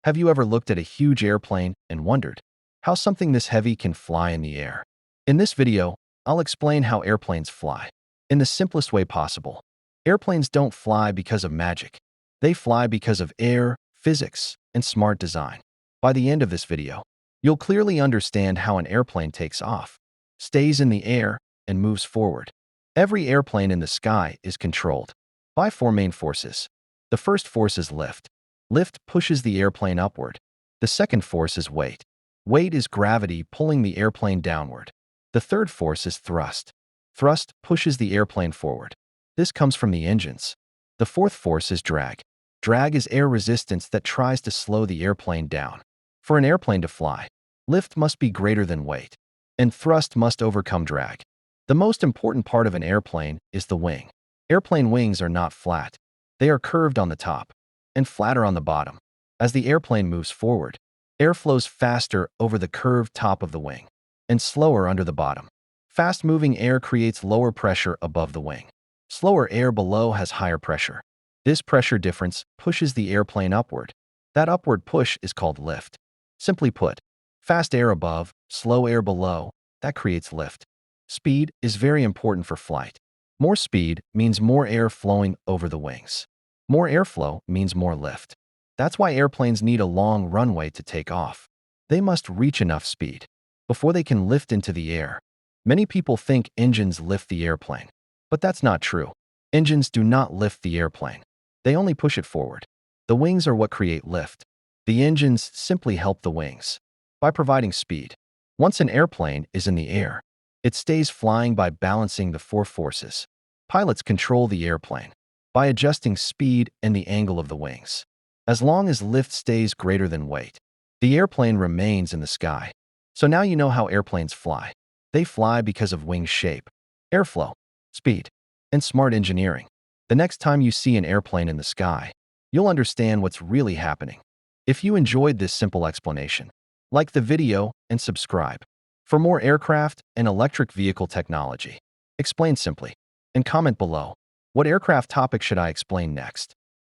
Have you ever looked at a huge airplane and wondered how something this heavy can fly in the air? In this video, I'll explain how airplanes fly in the simplest way possible. Airplanes don't fly because of magic. They fly because of air, physics, and smart design. By the end of this video, you'll clearly understand how an airplane takes off, stays in the air, and moves forward. Every airplane in the sky is controlled by four main forces. The first force is lift. Lift pushes the airplane upward. The second force is weight. Weight is gravity pulling the airplane downward. The third force is thrust. Thrust pushes the airplane forward. This comes from the engines. The fourth force is drag. Drag is air resistance that tries to slow the airplane down. For an airplane to fly, lift must be greater than weight, and thrust must overcome drag. The most important part of an airplane is the wing. Airplane wings are not flat. They are curved on the top and flatter on the bottom. As the airplane moves forward, air flows faster over the curved top of the wing and slower under the bottom. Fast-moving air creates lower pressure above the wing. Slower air below has higher pressure. This pressure difference pushes the airplane upward. That upward push is called lift. Simply put, fast air above, slow air below, that creates lift. Speed is very important for flight. More speed means more air flowing over the wings. More airflow means more lift. That's why airplanes need a long runway to take off. They must reach enough speed before they can lift into the air. Many people think engines lift the airplane, but that's not true. Engines do not lift the airplane. They only push it forward. The wings are what create lift. The engines simply help the wings by providing speed. Once an airplane is in the air, it stays flying by balancing the four forces. Pilots control the airplane by adjusting speed and the angle of the wings. As long as lift stays greater than weight, the airplane remains in the sky. So now you know how airplanes fly. They fly because of wing shape, airflow, speed, and smart engineering. The next time you see an airplane in the sky, you'll understand what's really happening. If you enjoyed this simple explanation, like the video and subscribe. For more aircraft and electric vehicle technology, explain simply, and comment below. What aircraft topic should I explain next?